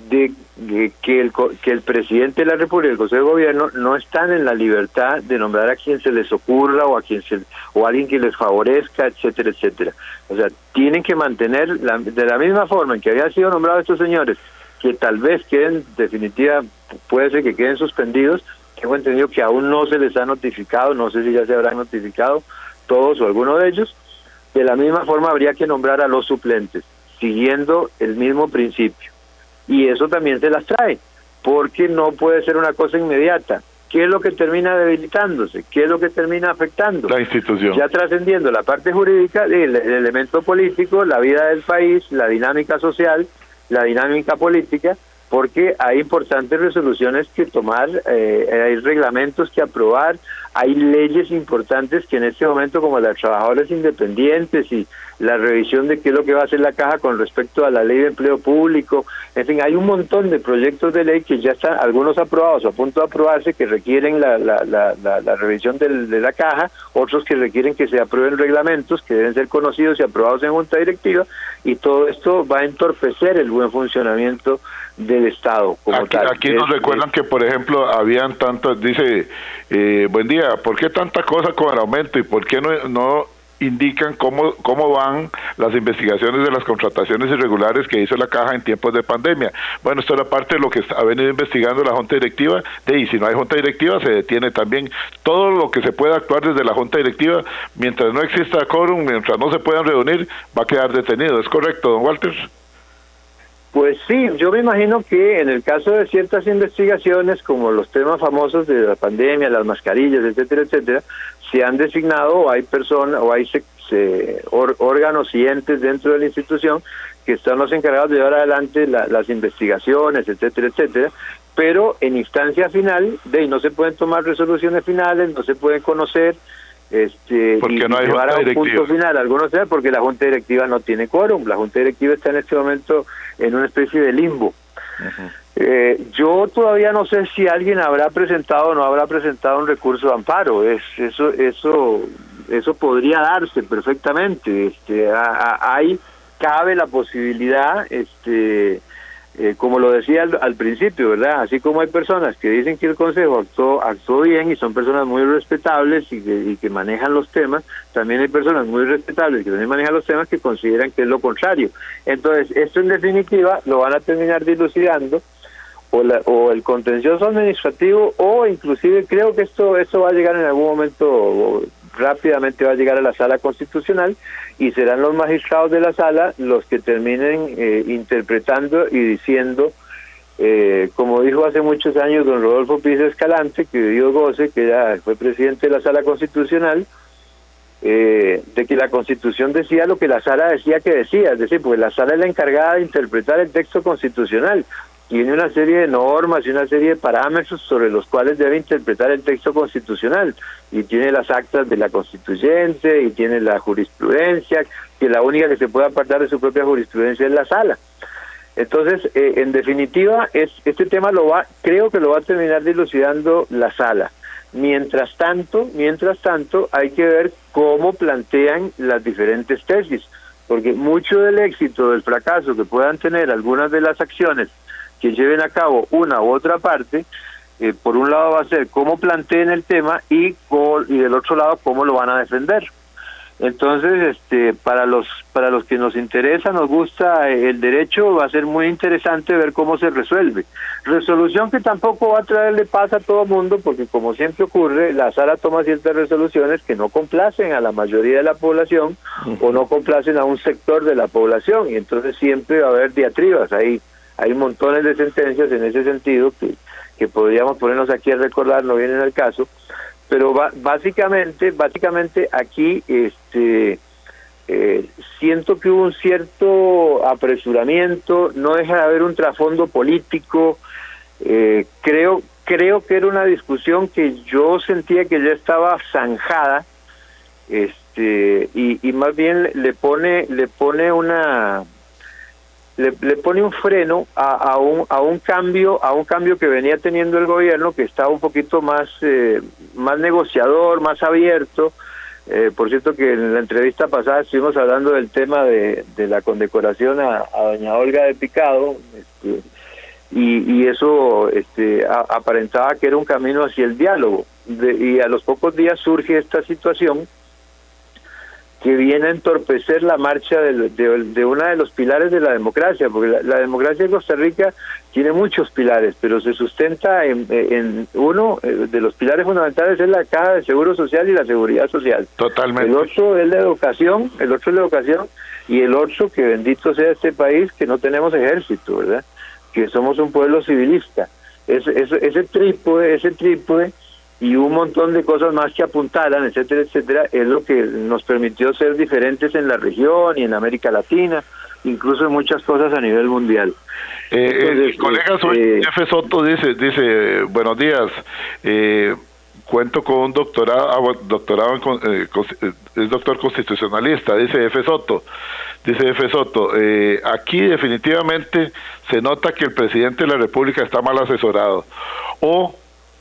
J: que el presidente de la República y el Consejo de Gobierno no están en la libertad de nombrar a quien se les ocurra o a alguien que les favorezca, etcétera, etcétera. O sea, tienen que mantener de la misma forma en que habían sido nombrados estos señores, que tal vez queden, definitiva, puede ser que queden suspendidos. Tengo entendido que aún no se les ha notificado, no sé si ya se habrán notificado todos o alguno de ellos. De la misma forma habría que nombrar a los suplentes, siguiendo el mismo principio. Y eso también se las trae, porque no puede ser una cosa inmediata. ¿Qué es lo que termina debilitándose? ¿Qué es lo que termina afectando?
H: La institución.
J: Ya trascendiendo la parte jurídica, el elemento político, la vida del país, la dinámica social, la dinámica política, porque hay importantes resoluciones que tomar, hay reglamentos que aprobar, hay leyes importantes que en este momento, como las trabajadores independientes y la revisión de qué es lo que va a hacer la caja con respecto a la ley de empleo público, en fin, hay un montón de proyectos de ley que ya están, algunos aprobados o a punto de aprobarse, que requieren la revisión de la caja, otros que requieren que se aprueben reglamentos que deben ser conocidos y aprobados en junta directiva, y todo esto va a entorpecer el buen funcionamiento del Estado como tal.
H: Aquí nos recuerdan que, por ejemplo, habían tantas, dice, buen día, ¿por qué tanta cosa con el aumento y por qué no indican cómo van las investigaciones de las contrataciones irregulares que hizo la Caja en tiempos de pandemia. Bueno, esto era parte de lo que ha venido investigando la Junta Directiva, y si no hay Junta Directiva se detiene también todo lo que se pueda actuar desde la Junta Directiva. Mientras no exista quórum, mientras no se puedan reunir, va a quedar detenido. ¿Es correcto, don Walter?
J: Pues sí, yo me imagino que en el caso de ciertas investigaciones, como los temas famosos de la pandemia, las mascarillas, etcétera, etcétera, se han designado o hay personas o hay órganos y entes dentro de la institución que están los encargados de llevar adelante las investigaciones, etcétera, etcétera, pero en instancia final, no se pueden tomar resoluciones finales, no se pueden conocer, porque no hay llevar a un punto final, algunos saben, porque la Junta Directiva no tiene quórum. La Junta Directiva está en este momento en una especie de limbo. Yo todavía no sé si alguien habrá presentado o no habrá presentado un recurso de amparo. Eso podría darse perfectamente. Cabe la posibilidad, como lo decía al principio, ¿verdad? Así como hay personas que dicen que el Consejo actuó bien y son personas muy respetables y que manejan los temas, también hay personas muy respetables que también manejan los temas que consideran que es lo contrario. Entonces, esto en definitiva lo van a terminar dilucidando o el contencioso administrativo, o inclusive creo que esto va a llegar en algún momento, rápidamente va a llegar a la Sala Constitucional, y serán los magistrados de la Sala los que terminen interpretando y diciendo, como dijo hace muchos años don Rodolfo Pisa Escalante, que Dios goce, que ya fue presidente de la Sala Constitucional, de que la Constitución decía lo que la Sala decía que decía, es decir, pues la Sala es la encargada de interpretar el texto constitucional, tiene una serie de normas y una serie de parámetros sobre los cuales debe interpretar el texto constitucional, y tiene las actas de la Constituyente y tiene la jurisprudencia, que la única que se puede apartar de su propia jurisprudencia es la Sala. Entonces, en definitiva, este tema creo que lo va a terminar dilucidando la Sala. Mientras tanto, hay que ver cómo plantean las diferentes tesis, porque mucho del éxito, del fracaso que puedan tener algunas de las acciones que lleven a cabo una u otra parte, por un lado va a ser cómo planteen el tema y del otro lado cómo lo van a defender. Entonces, para los que nos interesa, nos gusta el derecho, va a ser muy interesante ver cómo se resuelve. Resolución que tampoco va a traerle paz a todo mundo, porque como siempre ocurre, la Sala toma ciertas resoluciones que no complacen a la mayoría de la población o no complacen a un sector de la población, y entonces siempre va a haber diatribas. Hay montones de sentencias en ese sentido que podríamos ponernos aquí a recordar, no vienen al caso, pero básicamente aquí siento que hubo un cierto apresuramiento, no deja de haber un trasfondo político. Creo que era una discusión que yo sentía que ya estaba zanjada, y más bien le pone un freno a un cambio que venía teniendo el gobierno, que estaba un poquito más negociador, más abierto. Por cierto, que en la entrevista pasada estuvimos hablando del tema de la condecoración a doña Olga de Picado, y eso aparentaba que era un camino hacia el diálogo, y a los pocos días surge esta situación que viene a entorpecer la marcha de uno de los pilares de la democracia, porque la democracia de Costa Rica tiene muchos pilares, pero se sustenta en uno de los pilares fundamentales, es la Caja de Seguro Social y la Seguridad Social.
H: Totalmente.
J: El otro es la educación, y el otro, que bendito sea este país, que no tenemos ejército, ¿verdad? Que somos un pueblo civilista. Ese trípode y un montón de cosas más que apuntalan, etcétera, etcétera, es lo que nos permitió ser diferentes en la región y en América Latina, incluso en muchas cosas a nivel mundial.
H: El colega F. Soto dice, buenos días, cuento con un doctorado es doctor constitucionalista, dice F. Soto, aquí definitivamente se nota que el presidente de la República está mal asesorado, o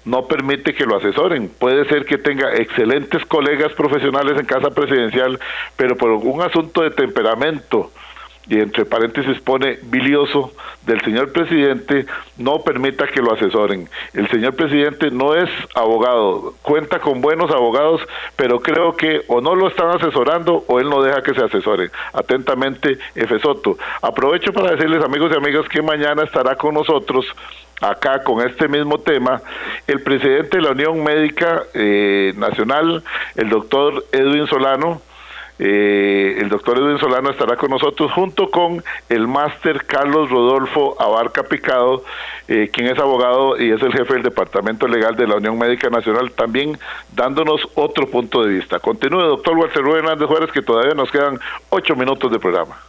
H: no permite que lo asesoren. Puede ser que tenga excelentes colegas profesionales en casa presidencial, pero por un asunto de temperamento y entre paréntesis pone bilioso, del señor presidente, no permita que lo asesoren. El señor presidente no es abogado, cuenta con buenos abogados, pero creo que o no lo están asesorando o él no deja que se asesore. Atentamente, F. Soto. Aprovecho para decirles, amigos y amigas, que mañana estará con nosotros acá con este mismo tema el presidente de la Unión Médica Nacional, el doctor Edwin Solano. El doctor Edwin Solano estará con nosotros junto con el máster Carlos Rodolfo Abarca Picado, quien es abogado y es el jefe del Departamento Legal de la Unión Médica Nacional, también dándonos otro punto de vista. Continúe, doctor Walter Rubén Hernández Juárez, que todavía nos quedan 8 minutos de programa.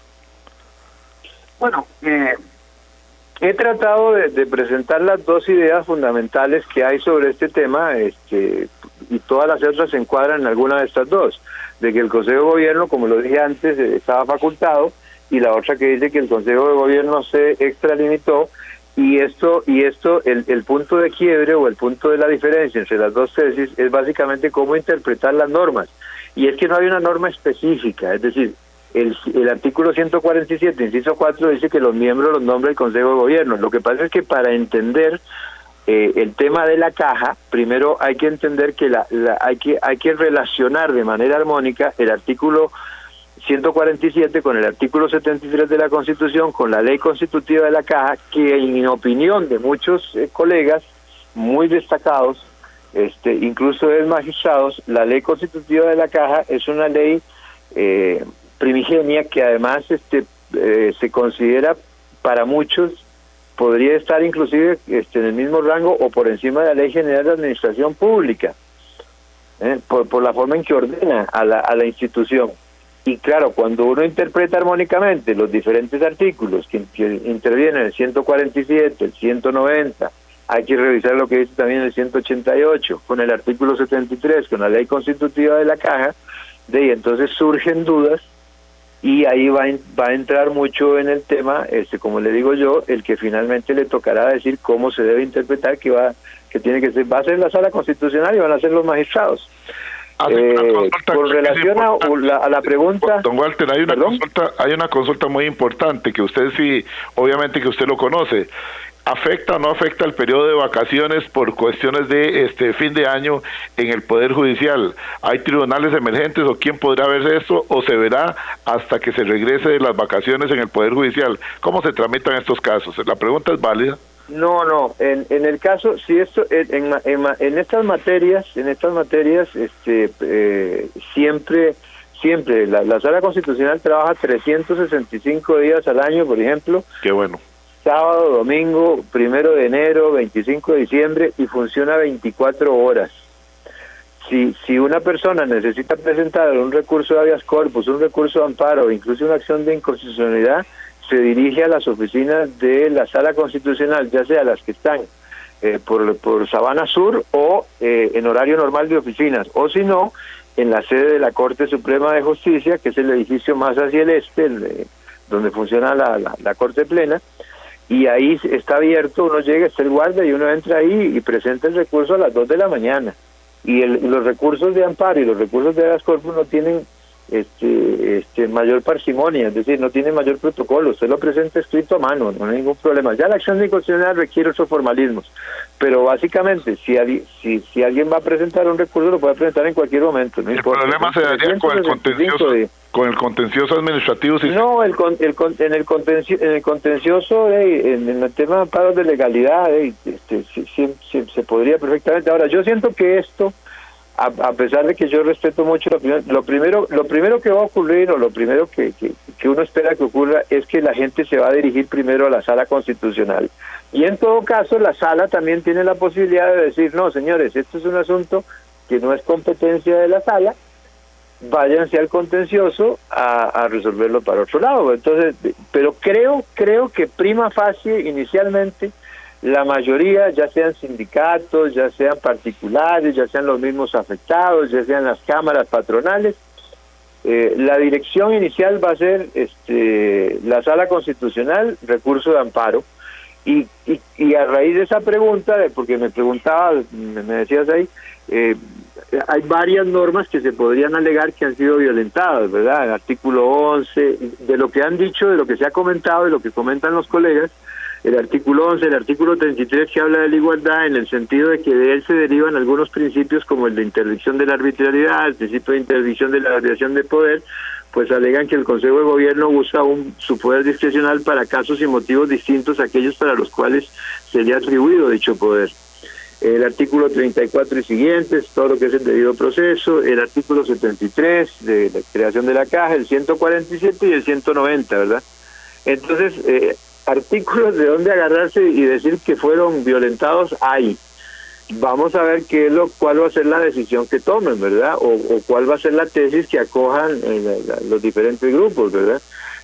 J: Bueno, he tratado de presentar las dos ideas fundamentales que hay sobre este tema, y todas las otras se encuadran en alguna de estas dos, de que el Consejo de Gobierno, como lo dije antes, estaba facultado, y la otra que dice que el Consejo de Gobierno se extralimitó, y el punto de quiebre o el punto de la diferencia entre las dos tesis es básicamente cómo interpretar las normas, y es que no hay una norma específica, es decir, el artículo 147, inciso 4, dice que los miembros los nombra el Consejo de Gobierno. Lo que pasa es que para entender el tema de la caja, primero hay que entender que hay que relacionar de manera armónica el artículo 147 con el artículo 73 de la Constitución, con la ley constitutiva de la caja, que en opinión de muchos colegas muy destacados, incluso de magistrados, la ley constitutiva de la caja es una ley primigenia que además se considera para muchos podría estar inclusive en el mismo rango o por encima de la Ley General de Administración Pública, por la forma en que ordena a la institución. Y claro, cuando uno interpreta armónicamente los diferentes artículos que intervienen, el 147, el 190, hay que revisar lo que dice también el 188, con el artículo 73, con la Ley Constitutiva de la Caja, y entonces surgen dudas. Y ahí va a entrar mucho en el tema, como le digo yo, el que finalmente le tocará decir cómo se debe interpretar, va a ser la Sala Constitucional y van a ser los magistrados. Con relación a la pregunta,
H: don Walter, hay una consulta muy importante que usted sí, obviamente que usted lo conoce. ¿Afecta o no afecta el periodo de vacaciones por cuestiones de fin de año en el Poder Judicial? ¿Hay tribunales emergentes o quién podrá ver eso o se verá hasta que se regrese de las vacaciones en el Poder Judicial? ¿Cómo se tramitan estos casos? La pregunta es válida.
J: No, en el caso, si esto, en estas materias, siempre la Sala Constitucional trabaja 365 días al año, por ejemplo.
H: Qué bueno.
J: Sábado, domingo, 1 de enero, 25 de diciembre, y funciona 24 horas. Si una persona necesita presentar un recurso de habeas corpus, un recurso de amparo, incluso una acción de inconstitucionalidad, se dirige a las oficinas de la Sala Constitucional, ya sea las que están por Sabana Sur o en horario normal de oficinas, o si no, en la sede de la Corte Suprema de Justicia, que es el edificio más hacia el este, donde funciona la Corte Plena, y ahí está abierto, uno llega, está el guardia y uno entra ahí y presenta el recurso a las 2 de la mañana. Y los recursos de amparo y los recursos de habeas corpus no tienen mayor parsimonia, es decir, no tienen mayor protocolo, usted lo presenta escrito a mano, no hay ningún problema. Ya la acción de inconstitucionalidad requiere otros formalismos, pero básicamente si alguien va a presentar un recurso lo puede presentar en cualquier momento. No importa.
H: El problema se daría con el contencioso administrativo.
J: No, en el contencioso, en el tema de amparos de legalidad, se podría perfectamente. Ahora, yo siento que esto, a pesar de que yo respeto mucho lo primero que va a ocurrir, o lo primero que uno espera que ocurra, es que la gente se va a dirigir primero a la Sala Constitucional. Y en todo caso, la Sala también tiene la posibilidad de decir, no, señores, esto es un asunto que no es competencia de la Sala, váyanse al contencioso a resolverlo para otro lado. Entonces, pero creo que prima facie, inicialmente, la mayoría, ya sean sindicatos, ya sean particulares, ya sean los mismos afectados, ya sean las cámaras patronales, la dirección inicial va a ser la Sala Constitucional, recurso de amparo, y a raíz de esa pregunta, porque me preguntabas, me decías ahí, hay varias normas que se podrían alegar que han sido violentadas, ¿verdad? El artículo 11, de lo que han dicho, de lo que se ha comentado, de lo que comentan los colegas, el artículo 11, el artículo 33 que habla de la igualdad en el sentido de que de él se derivan algunos principios como el de interdicción de la arbitrariedad, el principio de interdicción de la variación de poder, pues alegan que el Consejo de Gobierno usa su poder discrecional para casos y motivos distintos a aquellos para los cuales se le ha atribuido dicho poder. El artículo 34 y siguientes, todo lo que es el debido proceso, el artículo 73 de la creación de la caja, el 147 y el 190, ¿verdad? Entonces, artículos de dónde agarrarse y decir que fueron violentados hay. Vamos a ver cuál va a ser la decisión que tomen, ¿verdad? O cuál va a ser la tesis que acojan los diferentes grupos, ¿verdad?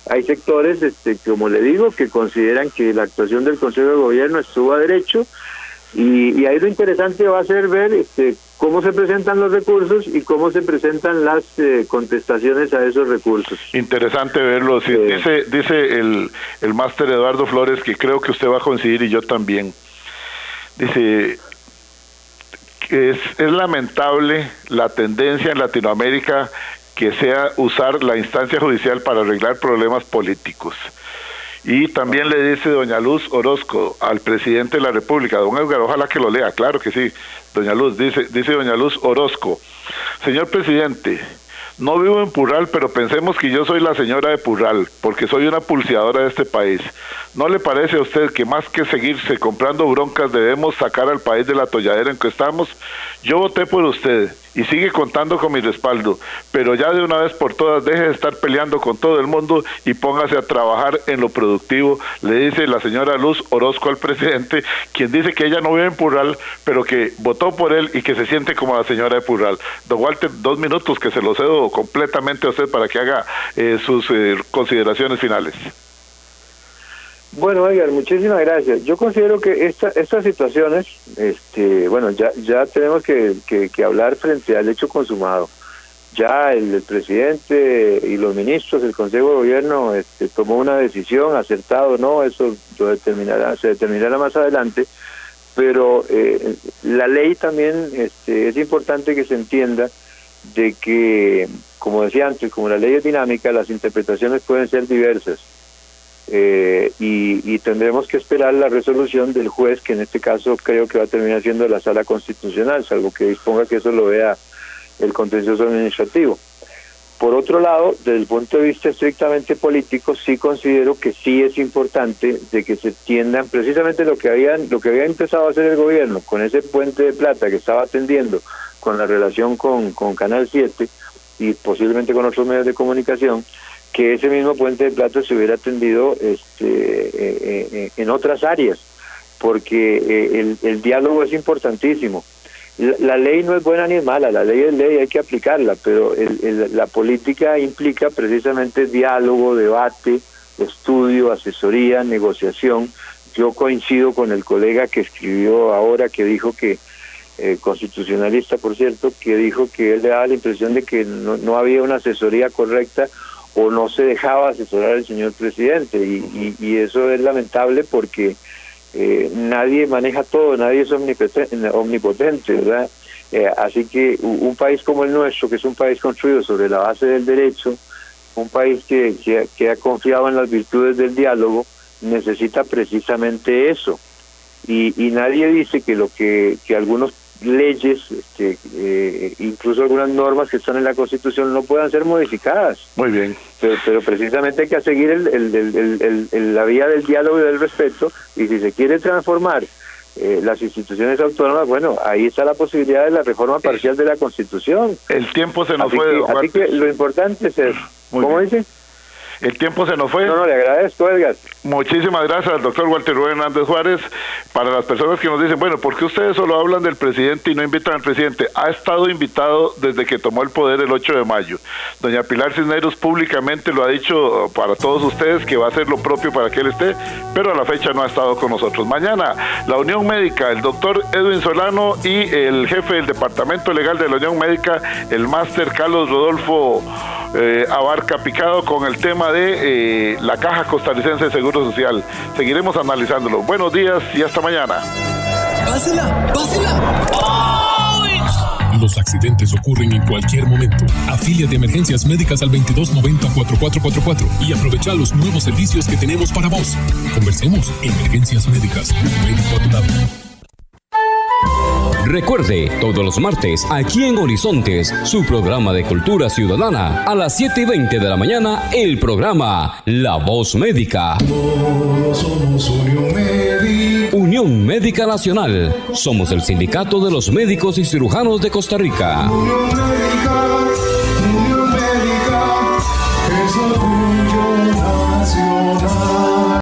J: Hay sectores, como le digo, que consideran que la actuación del Consejo de Gobierno estuvo a derecho, y ahí lo interesante va a ser ver cómo se presentan los recursos y cómo se presentan las contestaciones a esos recursos.
H: Interesante verlo. Sí, dice el máster Eduardo Flores, que creo que usted va a coincidir y yo también. Dice que es lamentable la tendencia en Latinoamérica que sea usar la instancia judicial para arreglar problemas políticos. Y también le dice doña Luz Orozco al presidente de la República, don Edgar, ojalá que lo lea, claro que sí, doña Luz, dice doña Luz Orozco: señor presidente, no vivo en Purral, pero pensemos que yo soy la señora de Purral, porque soy una pulseadora de este país. ¿No le parece a usted que más que seguirse comprando broncas debemos sacar al país de la atolladera en que estamos? Yo voté por usted y sigue contando con mi respaldo, pero ya de una vez por todas deje de estar peleando con todo el mundo y póngase a trabajar en lo productivo, le dice la señora Luz Orozco al presidente, quien dice que ella no vive en Purral, pero que votó por él y que se siente como la señora de Purral. Don Walter, 2 minutos que se lo cedo completamente a usted para que haga sus consideraciones finales.
J: Bueno, Edgar, muchísimas gracias. Yo considero que estas situaciones, bueno, ya tenemos que hablar frente al hecho consumado. Ya el presidente y los ministros del Consejo de Gobierno tomó una decisión, acertado o no, eso se determinará más adelante, pero la ley también es importante que se entienda de que, como decía antes, como la ley es dinámica, las interpretaciones pueden ser diversas. Y tendremos que esperar la resolución del juez, que en este caso creo que va a terminar siendo la Sala Constitucional, salvo que disponga que eso lo vea el contencioso administrativo. Por otro lado, desde el punto de vista estrictamente político, sí considero que sí es importante de que se tiendan precisamente lo que había empezado a hacer el gobierno con ese puente de plata que estaba atendiendo, con la relación con Canal 7 y posiblemente con otros medios de comunicación, que ese mismo puente de plata se hubiera atendido en otras áreas, porque el diálogo es importantísimo. La ley no es buena ni es mala, la ley es ley, hay que aplicarla, pero la política implica precisamente diálogo, debate, estudio, asesoría, negociación. Yo coincido con el colega que escribió ahora, que dijo que, constitucionalista por cierto, que dijo que él le daba la impresión de que no había una asesoría correcta o no se dejaba asesorar al señor presidente, y eso es lamentable porque nadie maneja todo, nadie es omnipotente, ¿verdad? Así que un país como el nuestro, que es un país construido sobre la base del derecho, un país que ha confiado en las virtudes del diálogo, necesita precisamente eso, y nadie dice que algunos leyes, incluso algunas normas que están en la Constitución no puedan ser modificadas.
H: Muy bien.
J: Pero precisamente hay que seguir la vía del diálogo y del respeto, y si se quiere transformar las instituciones autónomas, bueno, ahí está la posibilidad de la reforma parcial de la Constitución.
H: El tiempo se nos fue.
J: Así que lo importante es eso. ¿Cómo dice?
H: El tiempo se nos fue.
J: No, le agradezco, Edgar.
H: Muchísimas gracias al doctor Walter Rubén Hernández Juárez. Para las personas que nos dicen, bueno, ¿por qué ustedes solo hablan del presidente y no invitan al presidente? Ha estado invitado desde que tomó el poder el 8 de mayo. Doña Pilar Cisneros públicamente lo ha dicho para todos ustedes, que va a hacer lo propio para que él esté, pero a la fecha no ha estado con nosotros. Mañana, la Unión Médica, el doctor Edwin Solano y el jefe del Departamento Legal de la Unión Médica, el máster Carlos Rodolfo Abarca Picado, con el tema de la Caja Costarricense de Seguro Social. Seguiremos analizándolo. Buenos días y hasta mañana.
B: ¡Pásela! ¡Pásela!
C: Los accidentes ocurren en cualquier momento. Afíliate a Emergencias Médicas al 2290-4444 y aprovecha los nuevos servicios que tenemos para vos. Conversemos. Emergencias Médicas. Un médico a tu lado.
K: Recuerde, todos los martes, aquí en Horizontes, su programa de cultura ciudadana, a las 7:20 de la mañana, el programa La Voz Médica.
M: Todos somos Unión Médica.
K: Unión Médica Nacional. Somos el sindicato de los médicos y cirujanos de Costa Rica.
M: Unión Médica.